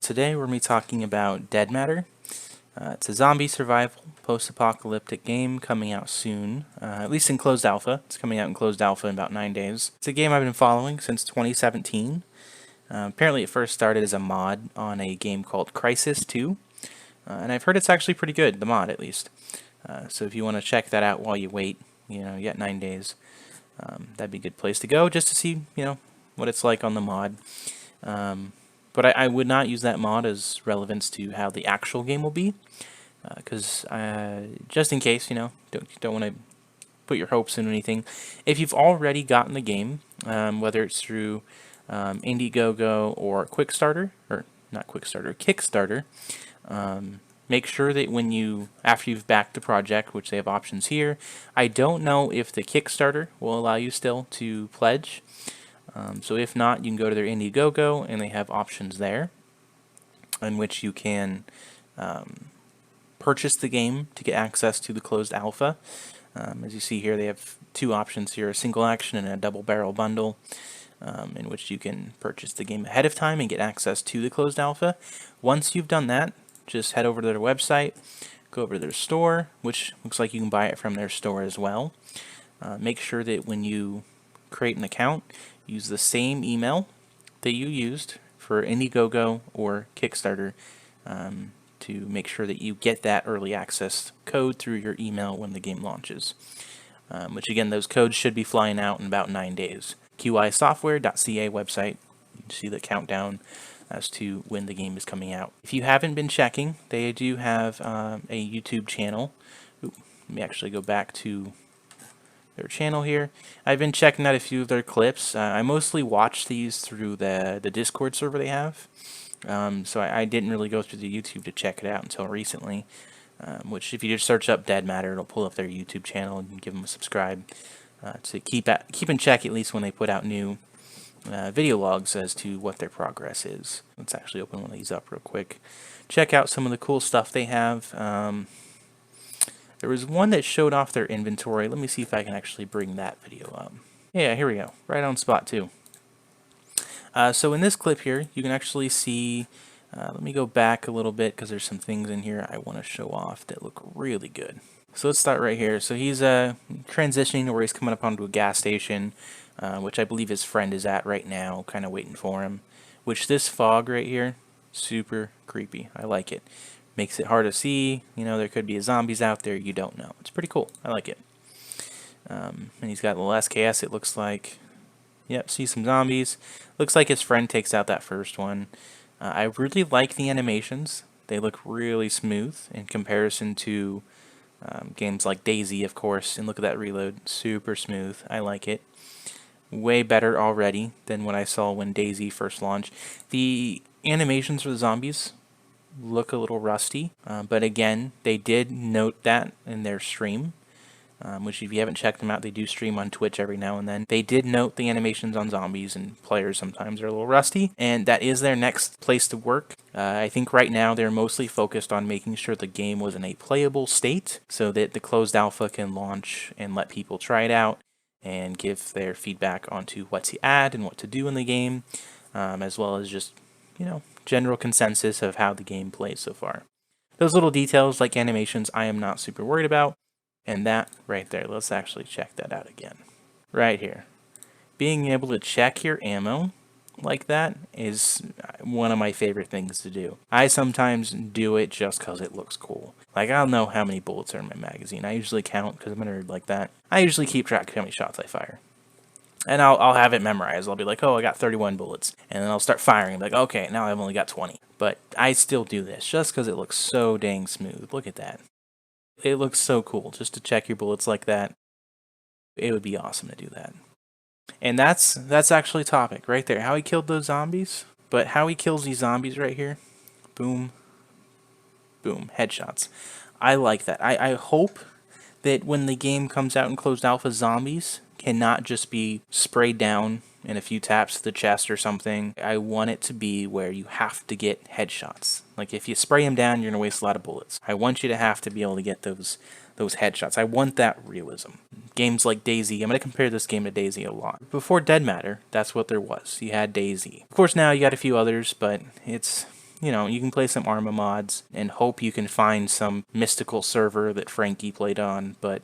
Today we're going to be talking about Dead Matter. It's a zombie survival post-apocalyptic game coming out soon, at least in closed alpha. It's coming out in closed alpha in about 9 days. It's a game I've been following since 2017. Apparently it first started as a mod on a game called Crisis 2, and I've heard it's actually pretty good, the mod at least. So if you want to check that out while you wait, you got 9 days, that'd be a good place to go just to see, what it's like on the mod. But I would not use that mod as relevance to how the actual game will be, because just in case, don't want to put your hopes in anything. If you've already gotten the game, whether it's through Indiegogo or Quickstarter, or not Quickstarter, Kickstarter, make sure that after you've backed the project, which they have options here, I don't know if the Kickstarter will allow you still to pledge. So if not, you can go to their Indiegogo, and they have options there in which you can purchase the game to get access to the closed alpha. As you see here, they have two options here, a single action and a double barrel bundle, in which you can purchase the game ahead of time and get access to the closed alpha. Once you've done that, just head over to their website, go over to their store, which looks like you can buy it from their store as well. Make sure that when you create an account, use the same email that you used for Indiegogo or Kickstarter to make sure that you get that early access code through your email when the game launches. Which again, those codes should be flying out in about 9 days. QIsoftware.ca website, you can see the countdown as to when the game is coming out. If you haven't been checking, they do have a YouTube channel. Let me actually go back to their channel here. I've been checking out a few of their clips. I mostly watch these through the Discord server they have. So I didn't really go through the YouTube to check it out until recently. Which if you just search up Dead Matter, it'll pull up their YouTube channel and give them a subscribe to keep in check at least when they put out new video logs as to what their progress is. Let's actually open one of these up real quick. Check out some of the cool stuff they have. There was one that showed off their inventory. Let me see if I can actually bring that video up. Yeah, here we go. Right on spot too. So in this clip here, you can actually see, let me go back a little bit because there's some things in here I want to show off that look really good. So let's start right here. So he's transitioning to where he's coming up onto a gas station, which I believe his friend is at right now, kind of waiting for him. Which this fog right here, super creepy. I like it. Makes it hard to see. There could be zombies out there. You don't know. It's pretty cool. I like it. And he's got a little SKS, it looks like. Yep, see some zombies. Looks like his friend takes out that first one. I really like the animations. They look really smooth in comparison to games like DayZ, of course. And look at that reload. Super smooth. I like it. Way better already than what I saw when DayZ first launched. The animations for the zombies look a little rusty, but again, they did note that in their stream, which if you haven't checked them out, they do stream on Twitch every now and then. They did note the animations on zombies, and players sometimes are a little rusty, and that is their next place to work. I think right now they're mostly focused on making sure the game was in a playable state so that the closed alpha can launch and let people try it out and give their feedback onto what to add and what to do in the game, as well as just, general consensus of how the game plays so far. Those little details like animations I am not super worried about, and that right there, let's actually check that out again. Right here. Being able to check your ammo like that is one of my favorite things to do. I sometimes do it just because it looks cool. Like, I'll know how many bullets are in my magazine. I usually count because I'm a nerd like that. I usually keep track of how many shots I fire. And I'll have it memorized. I'll be like, oh, I got 31 bullets. And then I'll start firing. Like, okay, now I've only got 20. But I still do this just because it looks so dang smooth. Look at that. It looks so cool just to check your bullets like that. It would be awesome to do that. And that's actually topic right there. How he killed those zombies. But how he kills these zombies right here. Boom. Boom. Headshots. I like that. I hope that when the game comes out in closed alpha, zombies cannot just be sprayed down in a few taps to the chest or something. I want it to be where you have to get headshots. Like, if you spray them down, you're going to waste a lot of bullets. I want you to have to be able to get those headshots. I want that realism. Games like DayZ, I'm going to compare this game to DayZ a lot. Before Dead Matter, that's what there was. You had DayZ. Of course, now you got a few others, but it's you know, you can play some Arma mods and hope you can find some mystical server that Frankie played on, but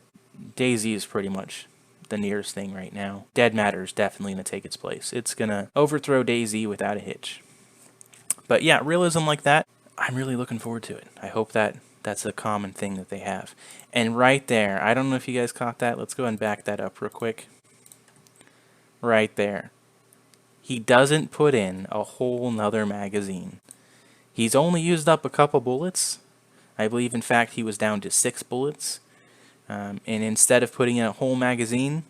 DayZ is pretty much the nearest thing right now. Dead Matter is definitely going to take its place. It's going to overthrow DayZ without a hitch. But yeah, realism like that, I'm really looking forward to it. I hope that that's a common thing that they have. And right there, I don't know if you guys caught that. Let's go ahead and back that up real quick. Right there. He doesn't put in a whole nother magazine. He's only used up a couple bullets. I believe, in fact, he was down to 6 bullets. And instead of putting in a whole magazine,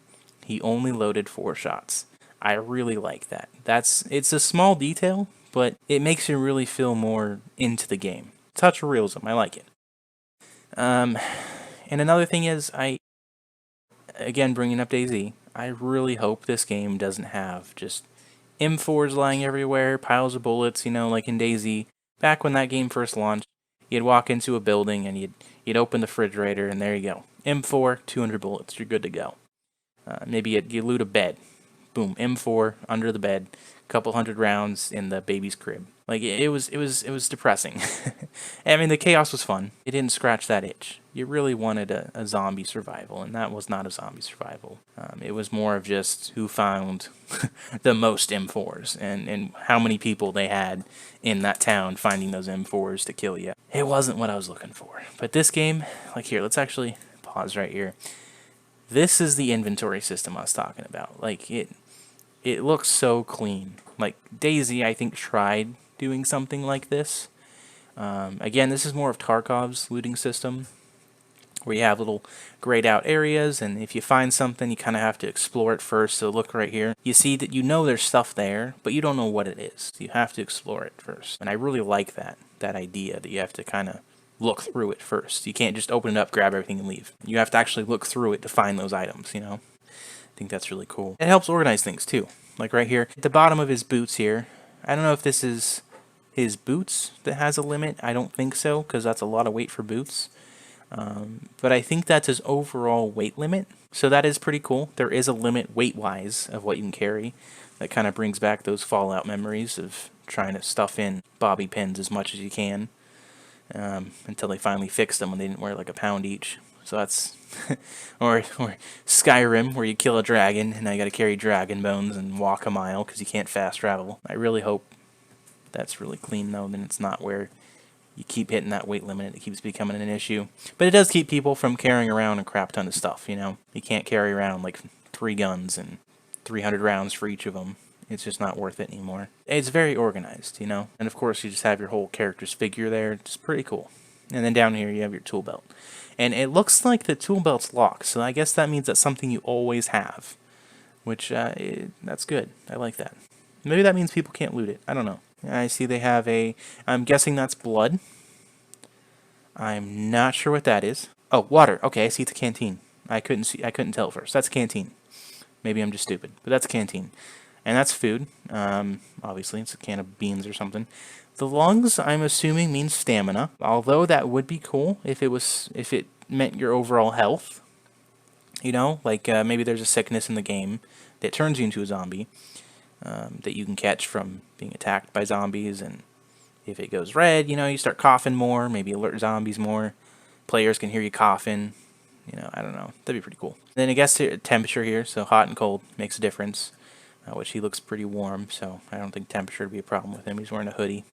he only loaded 4 shots. I really like that. It's a small detail, but it makes you really feel more into the game. Touch of realism, I like it. And another thing is, again, bringing up DayZ, I really hope this game doesn't have just M4s lying everywhere, piles of bullets, you know, like in DayZ. Back when that game first launched, you'd walk into a building and you'd open the refrigerator and there you go. M4, 200 bullets, you're good to go. Maybe you loot a bed. Boom, M4 under the bed, couple hundred rounds in the baby's crib. Like it was depressing. I mean, the chaos was fun. It didn't scratch that itch. You really wanted a zombie survival, and that was not a zombie survival. It was more of just who found the most M4s and how many people they had in that town finding those M4s to kill you. It wasn't what I was looking for. But this game, like here, let's actually pause right here. This is the inventory system I was talking about. Like it looks so clean. Like DayZ, I think, tried doing something like this. Again, this is more of Tarkov's looting system, where you have little grayed out areas, and if you find something, you kind of have to explore it first. So look right here. You see that you know there's stuff there, but you don't know what it is. You have to explore it first. And I really like that idea that you have to kind of look through it first. You can't just open it up, grab everything, and leave. You have to actually look through it to find those items, you know? I think that's really cool. It helps organize things too. Like right here, at the bottom of his boots here, I don't know if this is his boots that has a limit. I don't think so, because that's a lot of weight for boots. But I think that's his overall weight limit. So that is pretty cool. There is a limit weight-wise of what you can carry. That kind of brings back those Fallout memories of trying to stuff in bobby pins as much as you can. Until they finally fixed them when they didn't wear like a pound each. So that's... or Skyrim, where you kill a dragon, and now you gotta carry dragon bones and walk a mile because you can't fast travel. I really hope that's really clean, though, then it's not where you keep hitting that weight limit and it keeps becoming an issue. But it does keep people from carrying around a crap ton of stuff, you know? You can't carry around like 3 guns and 300 rounds for each of them. It's just not worth it anymore. It's very organized, you know? And of course you just have your whole character's figure there. It's pretty cool. And then down here you have your tool belt. And it looks like the tool belt's locked, so I guess that means that's something you always have. Which, that's good. I like that. Maybe that means people can't loot it. I don't know. I see they have I'm guessing that's blood. I'm not sure what that is. Oh, water. Okay, I see it's a canteen. I couldn't tell first. That's a canteen. Maybe I'm just stupid, but that's a canteen. And that's food. Obviously, it's a can of beans or something. The lungs, I'm assuming, means stamina. Although that would be cool if it meant your overall health. You know, like maybe there's a sickness in the game that turns you into a zombie that you can catch from being attacked by zombies, and if it goes red, you know, you start coughing more, maybe alert zombies more. Players can hear you coughing. You know, I don't know. That'd be pretty cool. Then I guess temperature here, so hot and cold makes a difference. Which he looks pretty warm, so I don't think temperature would be a problem with him. He's wearing a hoodie.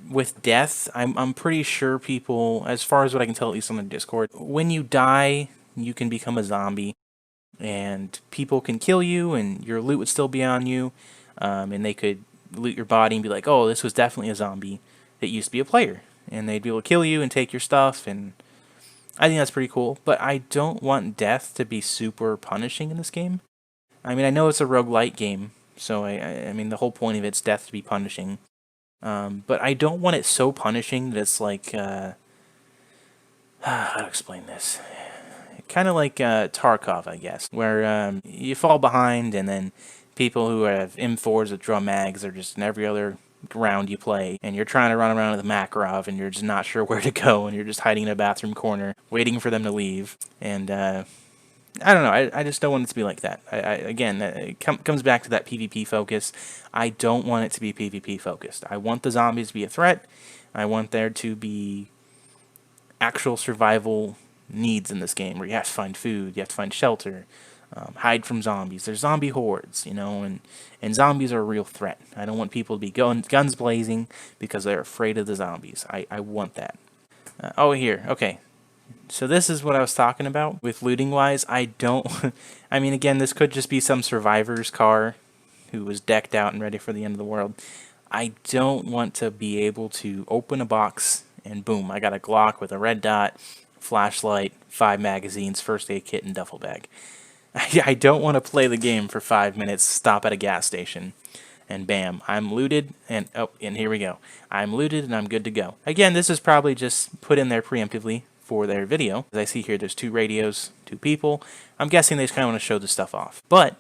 With death, I'm pretty sure people, as far as what I can tell, at least on the Discord, when you die, you can become a zombie, and people can kill you, and your loot would still be on you, and they could loot your body and be like, oh, this was definitely a zombie that used to be a player, and they'd be able to kill you and take your stuff, and I think that's pretty cool. But I don't want death to be super punishing in this game. I mean, I know it's a roguelite game, so I mean, the whole point of it's death to be punishing. But I don't want it so punishing that it's like, how to explain this? Kind of like Tarkov, I guess, where you fall behind and then people who have M4s with drum mags are just in every other round you play, and you're trying to run around with a Makarov and you're just not sure where to go, and you're just hiding in a bathroom corner waiting for them to leave, and I don't know. I just don't want it to be like that. Again, it comes back to that PvP focus. I don't want it to be PvP focused. I want the zombies to be a threat. I want there to be actual survival needs in this game where you have to find food, you have to find shelter, hide from zombies. There's zombie hordes, and zombies are a real threat. I don't want people to be guns blazing because they're afraid of the zombies. I want that. Oh, here. Okay. So this is what I was talking about with looting wise. I don't, I mean, again, this could just be some survivor's car who was decked out and ready for the end of the world. I don't want to be able to open a box and boom, I got a Glock with a red dot, flashlight, 5 magazines, first aid kit, and duffel bag. I don't want to play the game for 5 minutes, stop at a gas station, and bam, I'm looted, and oh, and here we go. I'm looted and I'm good to go. Again, this is probably just put in there preemptively for their video. As I see here, there's 2 radios, 2 people. I'm guessing they just kind of want to show this stuff off. But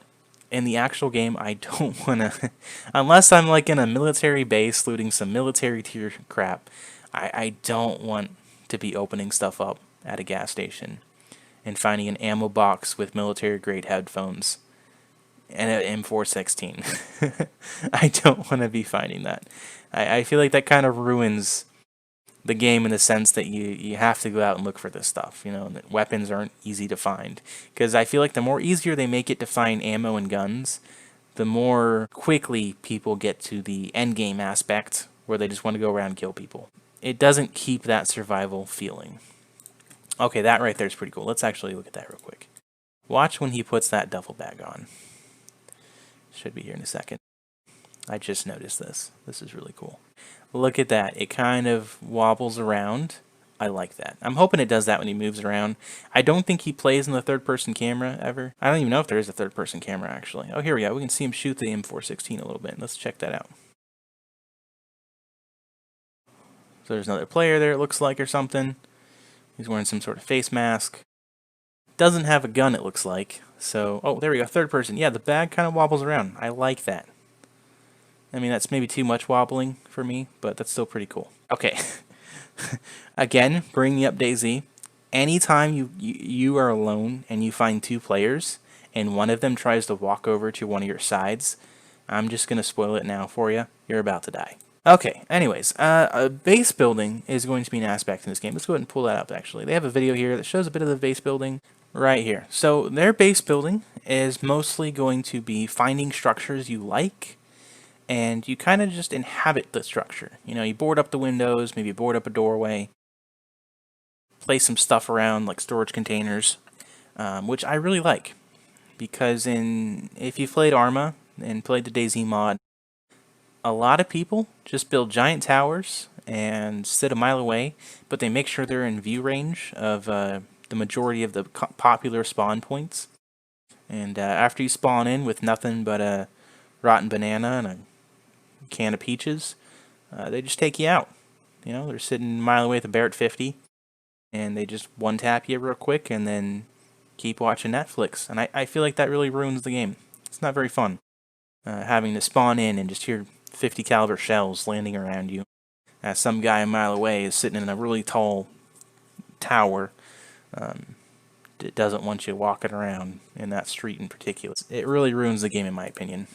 in the actual game, I don't want to, unless I'm like in a military base looting some military tier crap, I don't want to be opening stuff up at a gas station and finding an ammo box with military grade headphones and an M416. I don't want to be finding that. I feel like that kind of ruins the game in the sense that you have to go out and look for this stuff, and that weapons aren't easy to find. Because I feel like the more easier they make it to find ammo and guns, the more quickly people get to the end game aspect where they just want to go around and kill people. It doesn't keep that survival feeling. Okay, that right there is pretty cool. Let's actually look at that real quick. Watch when he puts that duffel bag on. Should be here in a second. I just noticed this. This is really cool. Look at that. It kind of wobbles around. I like that. I'm hoping it does that when he moves around. I don't think he plays in the third-person camera ever. I don't even know if there is a third-person camera, actually. Oh, here we go. We can see him shoot the M416 a little bit. Let's check that out. So there's another player there, it looks like, or something. He's wearing some sort of face mask. Doesn't have a gun, it looks like. So, oh, there we go, third person. Yeah, the bag kind of wobbles around. I like that. I mean, that's maybe too much wobbling for me, but that's still pretty cool. Okay. Again, bringing up DayZ. Anytime you are alone and you find 2 players, and one of them tries to walk over to one of your sides, I'm just going to spoil it now for you. You're about to die. Okay, anyways, base building is going to be an aspect in this game. Let's go ahead and pull that up, actually. They have a video here that shows a bit of the base building right here. So their base building is mostly going to be finding structures you like, and you kind of just inhabit the structure. You board up the windows, maybe board up a doorway, place some stuff around, like storage containers, which I really like. Because if you played Arma and played the DayZ mod, a lot of people just build giant towers and sit a mile away, but they make sure they're in view range of the majority of the popular spawn points. And after you spawn in with nothing but a rotten banana and a can of peaches, they just take you out. They're sitting a mile away with a Barrett 50, and they just one-tap you real quick and then keep watching Netflix. And I feel like that really ruins the game. It's not very fun. Having to spawn in and just hear 50 caliber shells landing around you as some guy a mile away is sitting in a really tall tower that doesn't want you walking around in that street in particular. It really ruins the game in my opinion.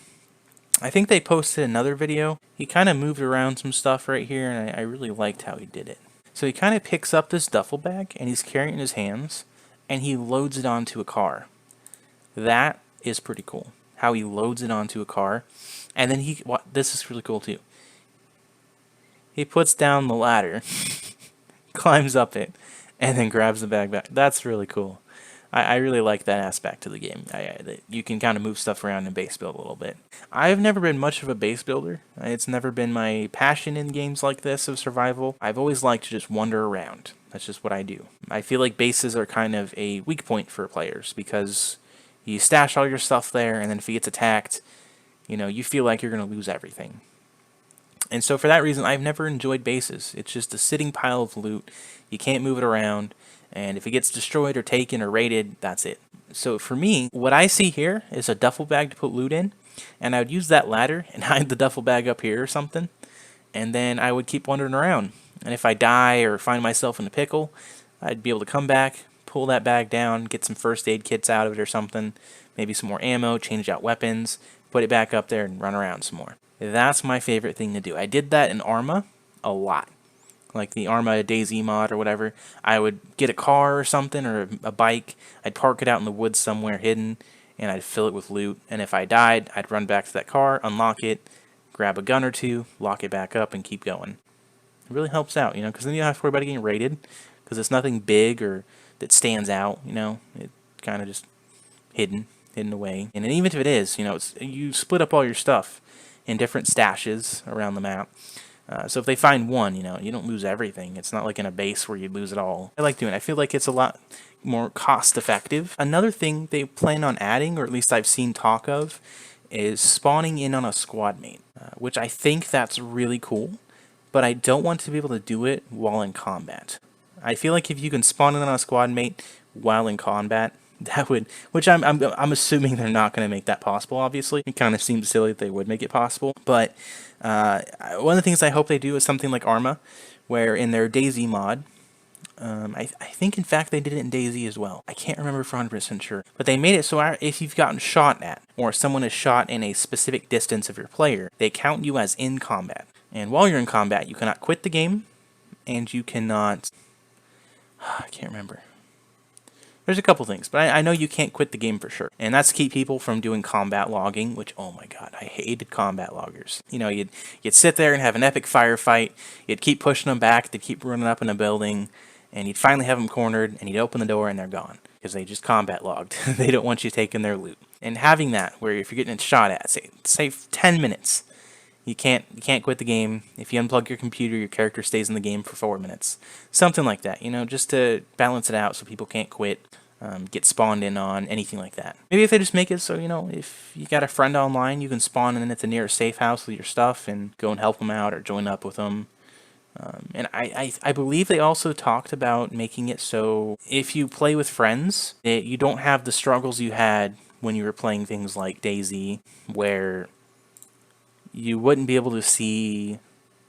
I think they posted another video. He kind of moved around some stuff right here, and I really liked how he did it. So he kind of picks up this duffel bag and he's carrying it in his hands and he loads it onto a car. That is pretty cool. How he loads it onto a car. And then this is really cool too. He puts down the ladder, climbs up it, and then grabs the bag back. That's really cool. I really like that aspect of the game. You can kind of move stuff around and base build a little bit. I've never been much of a base builder. It's never been my passion in games like this of survival. I've always liked to just wander around. That's just what I do. I feel like bases are kind of a weak point for players because you stash all your stuff there, and then if he gets attacked, you feel like you're going to lose everything. And so for that reason, I've never enjoyed bases. It's just a sitting pile of loot. You can't move it around. And if it gets destroyed or taken or raided, that's it. So for me, what I see here is a duffel bag to put loot in. And I would use that ladder and hide the duffel bag up here or something. And then I would keep wandering around. And if I die or find myself in a pickle, I'd be able to come back, pull that bag down, get some first aid kits out of it or something, maybe some more ammo, change out weapons, put it back up there and run around some more. That's my favorite thing to do. I did that in Arma a lot. Like the Arma DayZ mod or whatever. I would get a car or something or a bike, I'd park it out in the woods somewhere hidden, and I'd fill it with loot. And if I died, I'd run back to that car, unlock it, grab a gun or two, lock it back up, and keep going. It really helps out, you know, because then you don't have to worry about it getting raided, because it's nothing big or that stands out, you know. It kind of just hidden away. And even if it is, you know, you split up all your stuff in different stashes around the map. So if they find one, you know, you don't lose everything. It's not like in a base where you lose it all. I like doing it. I feel like it's a lot more cost effective. Another thing they plan on adding, or at least I've seen talk of, is spawning in on a squad mate, which I think that's really cool, but I don't want to be able to do it while in combat. I feel like if you can spawn in on a squad mate while in combat, that would, which I'm assuming they're not going to make that possible, obviously. It kind of seems silly that they would make it possible, but one of the things I hope they do is something like Arma, where in their DayZ mod, I think in fact they did it in DayZ as well. I can't remember for 100% sure, but they made it so if you've gotten shot at, or someone is shot in a specific distance of your player, they count you as in combat. And while you're in combat, you cannot quit the game, and you cannot, I can't remember. There's a couple things, but I know you can't quit the game for sure. And that's to keep people from doing combat logging, which, oh my god, I hated combat loggers. You know, you'd sit there and have an epic firefight, you'd keep pushing them back, they'd keep running up in a building, and you'd finally have them cornered, and you'd open the door and they're gone. Because they just combat logged. They don't want you taking their loot. And having that, where if you're getting shot at, say 10 minutes, you can't quit the game. If you unplug your computer, your character stays in the game for 4 minutes. Something like that, you know, just to balance it out so people can't quit, get spawned in on, anything like that. Maybe if they just make it so, you know, if you got a friend online, you can spawn in at the nearest safe house with your stuff and go and help them out or join up with them. And I believe they also talked about making it so if you play with friends, you don't have the struggles you had when you were playing things like DayZ, where you wouldn't be able to see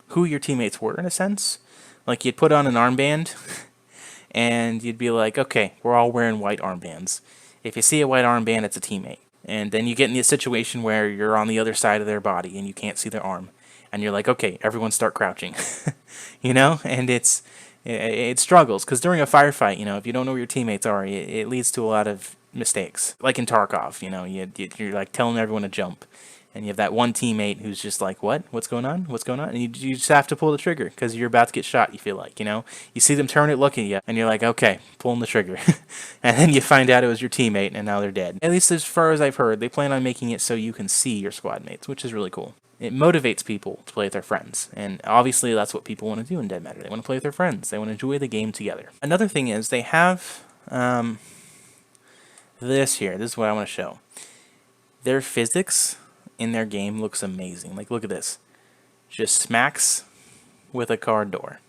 who your teammates were, in a sense. Like, you'd put on an armband, and you'd be like, okay, we're all wearing white armbands. If you see a white armband, it's a teammate. And then you get in a situation where you're on the other side of their body, and you can't see their arm. And you're like, okay, everyone start crouching. You know? And it struggles, because during a firefight, you know, if you don't know where your teammates are, it leads to a lot of mistakes. Like in Tarkov, you know, you're like telling everyone to jump. And you have that one teammate who's just like, what? What's going on? What's going on? And you just have to pull the trigger because you're about to get shot, you feel like, you know? You see them turn it, look at you, and you're like, okay, pulling the trigger. And then you find out it was your teammate, and now they're dead. At least as far as I've heard, they plan on making it so you can see your squad mates, which is really cool. It motivates people to play with their friends. And obviously that's what people want to do in Dead Matter. They want to play with their friends. They want to enjoy the game together. Another thing is they have this here. This is what I want to show. Their physics in their game looks amazing. Like, look at this. Just smacks with a car door.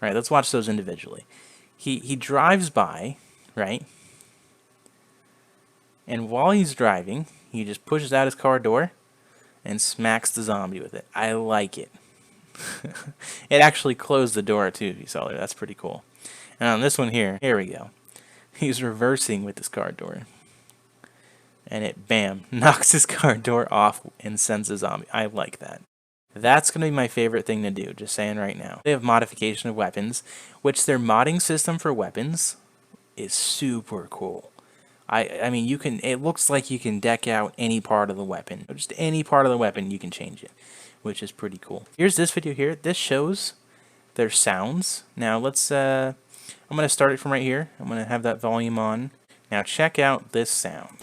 Right, let's watch those individually. He drives by, right? And while he's driving, he just pushes out his car door and smacks the zombie with it. I like it. It actually closed the door too, if you saw there. That's pretty cool. And on this one here we go. He's reversing with his car door. And it, bam, knocks his car door off and sends a zombie. I like that. That's going to be my favorite thing to do, just saying right now. They have modification of weapons, which their modding system for weapons is super cool. I mean, you can, it looks like you can deck out any part of the weapon. Just any part of the weapon, you can change it, which is pretty cool. Here's this video here. This shows their sounds. Now, let's, I'm going to start it from right here. I'm going to have that volume on. Now, check out this sound.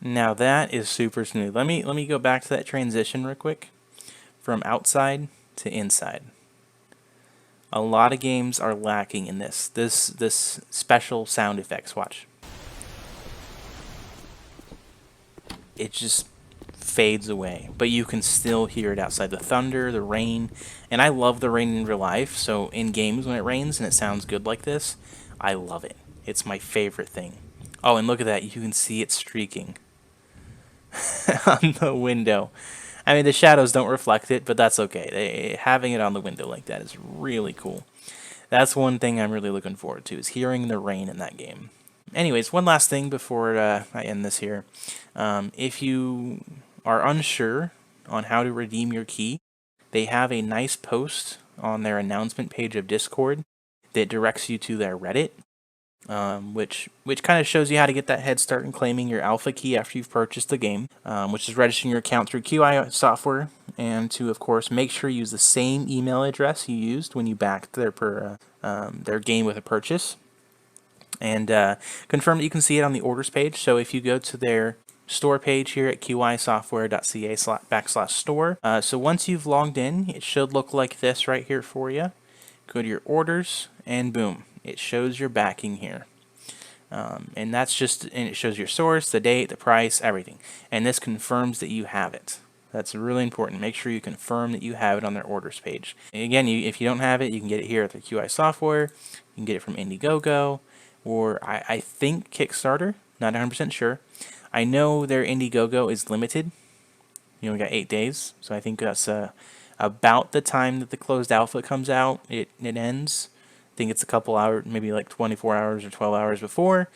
Now that is super smooth. Let me go back to that transition real quick from outside to inside. A lot of games are lacking in this special sound effects. Watch. It just fades away, but you can still hear it outside. The thunder, the rain, and I love the rain in real life, so in games when it rains and it sounds good like this, I love it. It's my favorite thing. Oh, and look at that, you can see it streaking on the window. I mean, the shadows don't reflect it, but that's okay. Having it on the window like that is really cool. That's one thing I'm really looking forward to, is hearing the rain in that game. Anyways, one last thing before I end this here. If you are unsure on how to redeem your key, they have a nice post on their announcement page of Discord that directs you to their Reddit, which kind of shows you how to get that head start in claiming your alpha key after you've purchased the game, which is registering your account through QI software, and to, of course, make sure you use the same email address you used when you backed their game with a purchase, and confirm that you can see it on the orders page. So if you go to their store page here at qisoftware.ca/store, so once you've logged in, it should look like this right here for you. Go to your orders, and boom, it shows your backing here. And that's and it shows your source, the date, the price, everything. And this confirms that you have it. That's really important. Make sure you confirm that you have it on their orders page. And again, if you don't have it, you can get it here at the QI software. You can get it from Indiegogo, or I think Kickstarter. Not 100% sure. I know their Indiegogo is limited. You only got 8 days, so I think that's about the time that the closed alpha comes out. It ends. I think it's a couple hours, maybe like 24 hours or 12 hours before.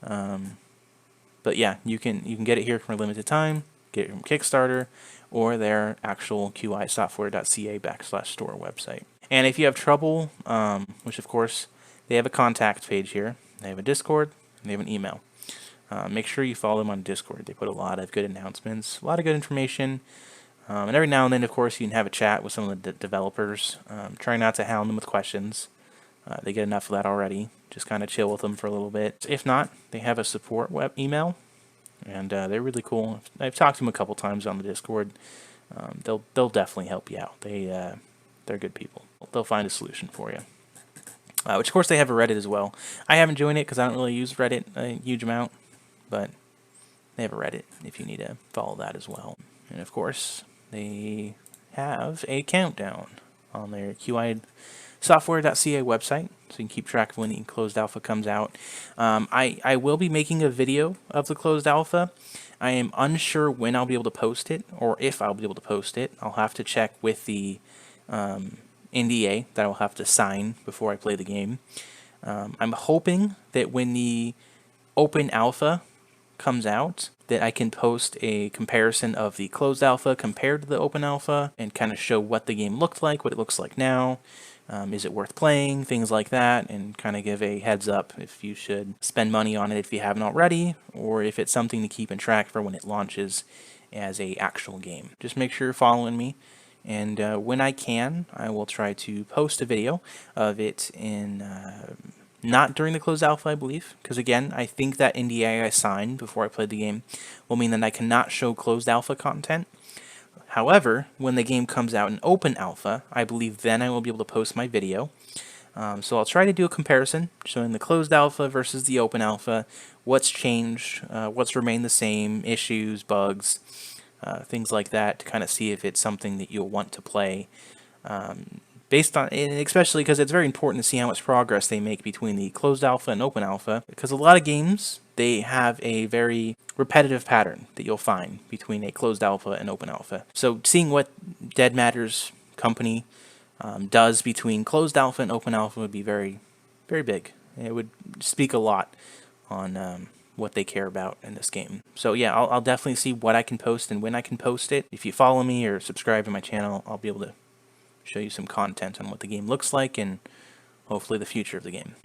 But yeah, you can get it here for a limited time. Get it from Kickstarter or their actual QIsoftware.ca/store website. And if you have trouble, which of course they have a contact page here, they have a Discord, and they have an email. Make sure you follow them on Discord. They put a lot of good announcements, a lot of good information. And every now and then, of course, you can have a chat with some of the developers. Try not to hound them with questions. They get enough of that already. Just kind of chill with them for a little bit. If not, they have a support web email, and they're really cool. I've talked to them a couple times on the Discord. They'll definitely help you out. They're good people. They'll find a solution for you. Which, of course, they have a Reddit as well. I haven't joined it because I don't really use Reddit a huge amount, but they have a Reddit if you need to follow that as well. And, of course, they have a countdown on their QIsoftware.ca website, so you can keep track of when the closed alpha comes out. I will be making a video of the closed alpha. I am unsure when I'll be able to post it, or if I'll be able to post it. I'll have to check with the NDA that I'll have to sign before I play the game. I'm hoping that when the open alpha comes out, that I can post a comparison of the closed alpha compared to the open alpha and kind of show what the game looked like, what it looks like now. Is it worth playing? Things like that, and kind of give a heads up if you should spend money on it if you haven't already, or if it's something to keep in track for when it launches as a actual game. Just make sure you're following me, and when I can, I will try to post a video of it in not during the closed alpha, I believe, because again, I think that NDA I signed before I played the game will mean that I cannot show closed alpha content. However, when the game comes out in open alpha, I believe then I will be able to post my video. So I'll try to do a comparison, showing the closed alpha versus the open alpha, what's changed, what's remained the same, issues, bugs, things like that, to kind of see if it's something that you'll want to play. Based on, and especially because it's very important to see how much progress they make between the closed alpha and open alpha, because a lot of games, they have a very repetitive pattern that you'll find between a closed alpha and open alpha. So seeing what Dead Matter's company does between closed alpha and open alpha would be very, very big. It would speak a lot on what they care about in this game. So yeah, I'll definitely see what I can post and when I can post it. If you follow me or subscribe to my channel, I'll be able to show you some content on what the game looks like and hopefully the future of the game.